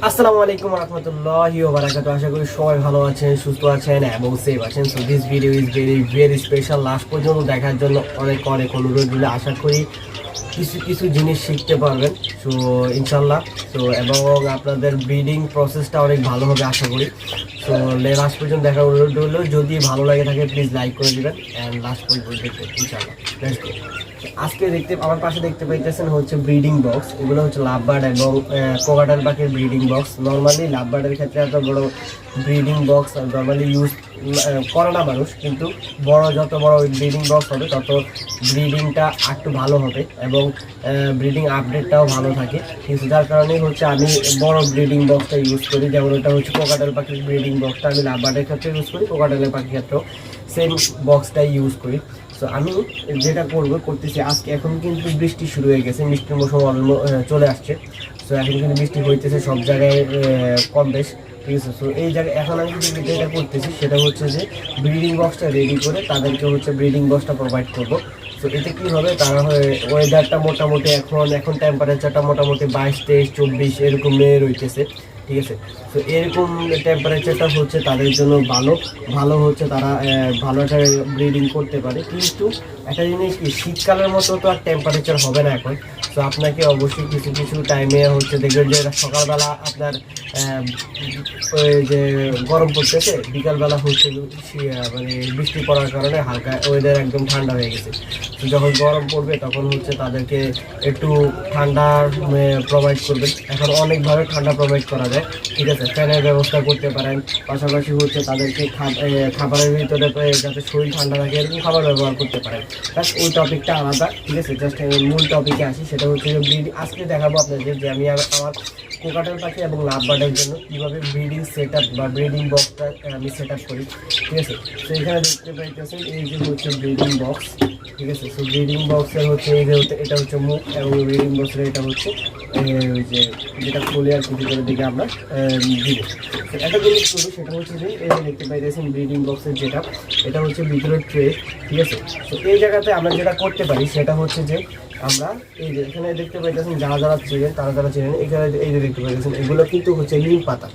আসসালামু আলাইকুম রাহমাতুল্লাহি ওয়া বারাকাতুহু। আশা করি সবাই ভালো আছেন, সুস্থ আছেন এবং সেফ আছেন। So this video is very special. Last পর্যন্ত দেখার জন্য অনেক অনেক অনুরোধ রইল। আশা করি কিছু কিছু জিনিস শিখতে পারবেন। সো ইনশাল্লাহ। সো এবং আপনাদের ব্রিডিং প্রসেসটা অনেক ভালো হবে আশা করি। সো লাস্ট পর্যন্ত দেখার অনুরোধ রইল। যদি ভালো লাগে থাকে প্লিজ লাইক করে দিবেন অ্যান্ড লাস্ট পর্যন্ত দেখবেন ইনশাল্লাহ। Let's go. আজকে আমার পাশে দেখতে পাইতেছেন হচ্ছে ব্রিডিং বক্স। এগুলো হচ্ছে লাভবার্ড এবং কোকাটেল পাখির ব্রিডিং বক্স। নর্মালি লাভবার্ডের ক্ষেত্রে এত বড় ব্রিডিং বক্স নর্মালি ইউজ করে না মানুষ, কিন্তু যত বড় ব্রিডিং বক্স হবে তত ব্রিডিংটা একটু ভালো হবে এবং ব্রিডিং আপডেটটাও ভালো থাকে। কিন্তু যার কারণেই হচ্ছে আমি বড় ব্রিডিং বক্সটা ইউজ করি। যেমন ওটা হচ্ছে কোকাটেল পাখির ব্রিডিং বক্সটা আমি লাভবার্ডের ক্ষেত্রে ইউজ করি, কোকাটেলের পাখির ক্ষেত্রেও সেম বক্সটাই ইউজ করি। তো আমি যেটা করতেছি আজকে, এখন কিন্তু বৃষ্টি শুরু হয়ে গেছে, বৃষ্টির মৌসুম চলে আসছে। তো এখন কিন্তু বৃষ্টি হইতেছে সব জায়গায় কম বেশ, ঠিক আছে। তো এই জায়গায় এখন আমি যেটা করতেছি সেটা হচ্ছে যে ব্রিডিং বক্সটা রেডি করে তাদেরকে হচ্ছে ব্রিডিং বক্সটা প্রোভাইড করবো। তো এতে কী হবে, তারা ওয়েদারটা মোটামুটি এখন টেম্পারেচারটা মোটামুটি 22, 23, 24 এরকম রইতেছে, ঠিক আছে। তো এরকম টেম্পারেচারটা হচ্ছে তাদের জন্য ভালো হচ্ছে, তারা ভালো একটা ব্রিডিং করতে পারে। কিন্তু একটা জিনিস কি, শীতকালের মতো তো আর টেম্পারেচার হবে না এখন। তো আপনাকে অবশ্যই কিছু কিছু টাইমে হচ্ছে দেখবেন যে সকালবেলা আপনার ওই যে গরম পড়তেছে, বিকালবেলা হচ্ছে মানে বৃষ্টি পড়ার কারণে হালকা ওয়েদার একদম ঠান্ডা হয়ে গেছে। তো যখন গরম পড়বে তখন হচ্ছে তাদেরকে একটু ঠান্ডা প্রোভাইড করবেন। এখন অনেকভাবে ঠান্ডা প্রোভাইড করা যায়, ঠিক আছে। ফ্যানের ব্যবস্থা করতে পারেন, পাশাপাশি হচ্ছে তাদেরকে খাবারের ভিতরে যাতে শরীর ঠান্ডা থাকে এরকম খাবার ব্যবহার করতে পারেন। জাস্ট ওই টপিকটা আলাদা, ঠিক আছে। জাস্ট মূল টপিকে আসি, সেটা হচ্ছে আজকে দেখাবো আপনাদের যে আমি আমার কোকাটেল পাখি এবং লাভবার্ডের জন্য কীভাবে ব্রিডিং সেট আপ বা ব্রিডিং বক্সটা আমি সেট আপ করি, ঠিক আছে। তো এখানে দেখতে পাইতেছেন এই যে হচ্ছে ব্রিডিং বক্স, ঠিক আছে। সো ব্রিডিং বক্সের হচ্ছে এই যে এটা হচ্ছে মুখ এবং ব্রিডিং বক্সের এটা হচ্ছে ওই যে যেটা খুলে আর কিছু করে দিকে আমরা দিব। একটা জিনিস করবো, সেটা হচ্ছে যে এই যে দেখতে পাইতেছেন ব্রিডিং বক্সের যেটা, এটা হচ্ছে ভিতরের ট্রে, ঠিক আছে। তো এই জায়গাতে আমরা যেটা করতে পারি সেটা হচ্ছে যে আমরা এই যে এখানে দেখতে পাইতেছেন যারা চেনেন তারা চেনেন, এখানে এই যে দেখতে পাইতেছেন এগুলো কিন্তু হচ্ছে নিম পাতা।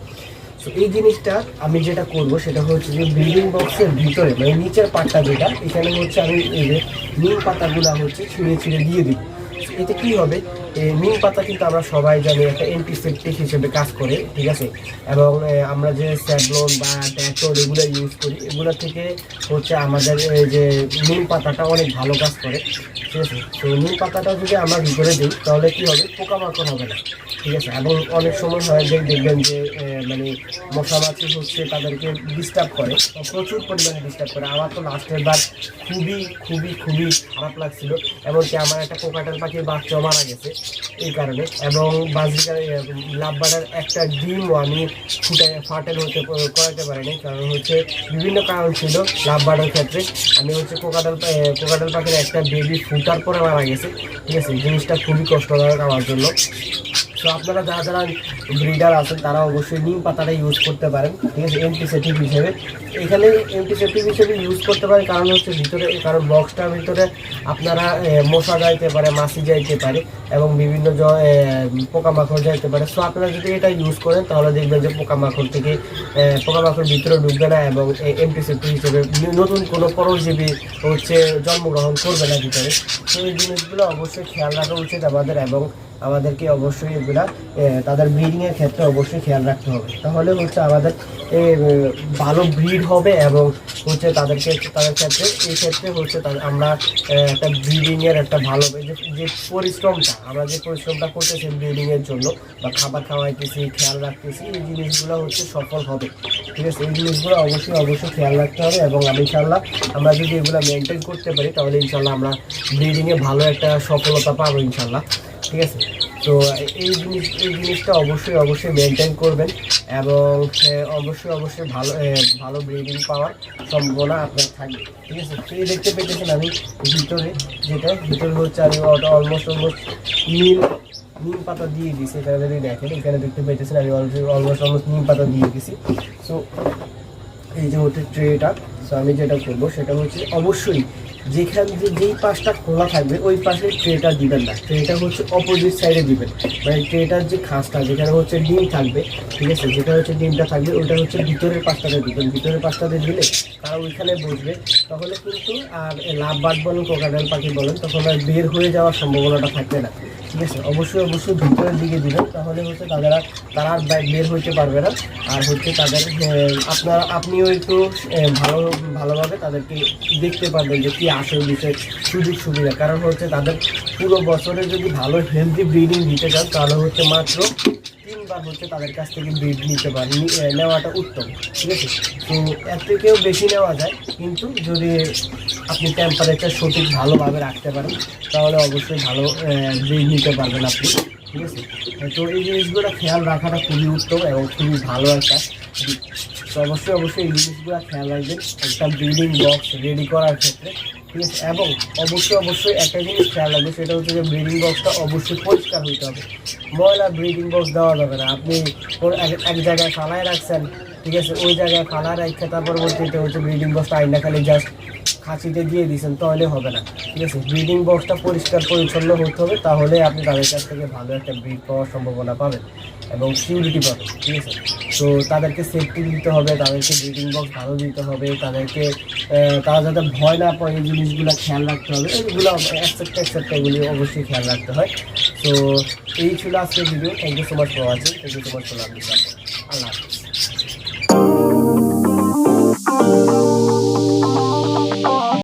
তো এই জিনিসটা আমি যেটা করব সেটা হচ্ছে যে ব্রিডিং বক্সের ভিতরে মানে নিচের পাটটা যেটা, এখানে হচ্ছে আমি এই যে নিম পাতাগুলো হচ্ছে ছিঁড়ে দিয়ে দিব। এতে কী হবে, নিম পাতা কিন্তু আমরা সবাই জানি একটা অ্যান্টিসেপটিক হিসেবে কাজ করে, ঠিক আছে। এবং আমরা যে স্যাভলন বা ডেটল এগুলো ইউজ করি, এগুলো থেকে হচ্ছে আমাদের এই যে নিম পাতাটা অনেক ভালো কাজ করে, ঠিক আছে। তো নিম পাতাটা যদি আমরা ভিতরে দিই তাহলে কী হবে, পোকামাকড় হবে না, ঠিক আছে। এবং অনেক সময় হয় যে দেখবেন যে মানে মশা মাছি হচ্ছে তাদেরকে ডিস্টার্ব করে, প্রচুর পরিমাণে ডিস্টার্ব করে। আমার তো লাস্টের বার খুবই খুবই খুবই খারাপ লাগছিল, এমনকি আমার একটা কোকাটেল পাখির বাচ্চা মারা গেছে এই কারণে। এবং বাজিকার লাভবার্ডের একটা ডিমও আমি ফাটেল করাতে পারিনি, কারণ হচ্ছে বিভিন্ন কারণ ছিল লাভবার্ডের ক্ষেত্রে। আমি হচ্ছে কোকাটেল পাখির একটা বেবি ফুটার পরে মারা গেছে, ঠিক আছে। জিনিসটা খুবই কষ্টদায়ক আমার জন্য। তো আপনারা যারা ব্রিডার আছেন তারা অবশ্যই নিম পাতাটা ইউজ করতে পারেন, ঠিক আছে, অ্যান্টিসেপটিক হিসেবে। এখানে অ্যান্টিসেপটিক হিসেবে ইউজ করতে পারেন, কারণ হচ্ছে কারণ বক্সটার ভিতরে আপনারা মশা যাইতে পারে, মাছি যাইতে পারে এবং বিভিন্ন পোকামাকড় যাইতে পারে। সো আপনারা যদি এটা ইউজ করেন তাহলে দেখবেন যে পোকামাকড় ভিতরে ঢুকবে না এবং অ্যান্টিসেপটিক হিসেবে নতুন কোনো পরজীবী হচ্ছে জন্মগ্রহণ করবে না ভিতরে। তো এই জিনিসগুলো অবশ্যই খেয়াল রাখা উচিত আমাদের, এবং আমাদেরকে অবশ্যই এগুলা তাদের ব্রিডিংয়ের ক্ষেত্রে অবশ্যই খেয়াল রাখতে হবে। তাহলে হচ্ছে আমাদের ভালো ব্রিড হবে এবং হচ্ছে তাদের ক্ষেত্রে এই ক্ষেত্রে হচ্ছে আমরা একটা ব্রিডিংয়ের একটা ভালো যে পরিশ্রমটা করতেছি ব্রিডিংয়ের জন্য বা খাবার খাওয়াইতেছি, খেয়াল রাখতেছি, এই জিনিসগুলো হচ্ছে সফল হবে, ঠিক আছে। এই জিনিসগুলো অবশ্যই খেয়াল রাখতে হবে এবং ইনশাল্লাহ আমরা যদি এগুলো মেনটেন করতে পারি তাহলে ইনশাল্লাহ আমরা ব্রিডিংয়ে ভালো একটা সফলতা পাবো ইনশাল্লাহ, ঠিক আছে। তো এই জিনিসটা অবশ্যই মেনটেন করবেন এবং অবশ্যই ভালো ব্রিডিং পাওয়ার সম্ভাবনা আপনার থাকবে, ঠিক আছে। তো এই দেখতে পেতেছেন আমি ভিতরে হচ্ছে আমি অলমোস্ট নিম পাতা দিয়ে দিয়েছি। এখানে যদি দেখেন, এখানে দেখতে পেতেছেন আমি অলমোস্ট নিম পাতা দিয়ে দিয়েছি। সো এই যে হচ্ছে ট্রেটা, তো আমি যেটা করবো সেটা হচ্ছে অবশ্যই যেখান যেই পাশটা খোলা থাকবে ওই পাশে ট্রেটা দিবেন না, ট্রেটা হচ্ছে অপোজিট সাইডে দিবেন। মানে ট্রেটার যে খাঁজটা যেখানে হচ্ছে ডিম থাকবে, ঠিক আছে, যেখানে হচ্ছে ডিমটা থাকবে ওইটা হচ্ছে ভিতরের পাশটাতে দিবেন। ভিতরের পাশটাতে দিলে তারা ওইখানে বসবে, তাহলে কিন্তু আর লাভ বার্ড বলেন কোকাটেল পাখি বলেন তখন আর বের হয়ে যাওয়ার সম্ভাবনাটা থাকবে না। ঠিক আছে, অবশ্যই ভিতরের দিকে দিবেন, তাহলে হচ্ছে তারা আর বের হইতে পারবে না। আর হচ্ছে তাদের আপনিও একটু ভালোভাবে তাদেরকে দেখতে পারবেন যে কী আসল বিষয় সুযোগ সুবিধা। কারণ হচ্ছে তাদের পুরো বছরে যদি ভালো হেলদি ব্রিডিং দিতে চান তাহলে হচ্ছে মাত্র 3বার হচ্ছে তাদের কাছ থেকে ব্রিড নেওয়াটা উত্তম। ঠিক আছে, তো এর থেকেও বেশি নেওয়া যায়, কিন্তু যদি আপনি টেম্পারেচার সঠিক ভালোভাবে রাখতে পারেন তাহলে অবশ্যই ভালো ব্রিড নিতে পারবেন আপনি। ঠিক আছে, তো এই জিনিসগুলো খেয়াল রাখাটা খুবই উত্তম এবং খুবই ভালো একটা। তো অবশ্যই এই জিনিসগুলো খেয়াল রাখবেন একটা ব্রিডিং বক্স রেডি করার ক্ষেত্রে। ঠিক আছে, এবং অবশ্যই একটা জিনিস খেয়াল রাখবেন, সেটা হচ্ছে যে ব্রিডিং বক্সটা অবশ্যই পরিষ্কার হতে হবে। ময়লা ব্রিডিং বক্স দেওয়া যাবে না। আপনি এক জায়গায় ফালায় রাখছেন, ঠিক আছে, ওই জায়গায় ফালা রাখছে, তার পরবর্তীতে হচ্ছে ব্রিডিং বক্সটা আইনা খালি জাস্ট খাঁচিতে দিয়ে দিয়েছেন তাহলে হবে না। ঠিক আছে, ব্রিডিং বক্সটা পরিষ্কার পরিচ্ছন্ন হতে হবে, তাহলে আপনি তাদের কাছ থেকে ভালো একটা ব্রিড পাওয়ার সম্ভাবনা পাবেন এবং সিউরিটি পাবেন। ঠিক আছে, তো তাদেরকে সেফটি দিতে হবে, তাদেরকে ব্রিডিং বক্স ভালো দিতে হবে, তারা যাতে ভয় না পায় এই জিনিসগুলো খেয়াল রাখতে হবে। এগুলো এগুলি অবশ্যই খেয়াল রাখতে হয়। তো এই ছিল আজকের video. Thank you so much for watching. Thank you so much for loving. Allah.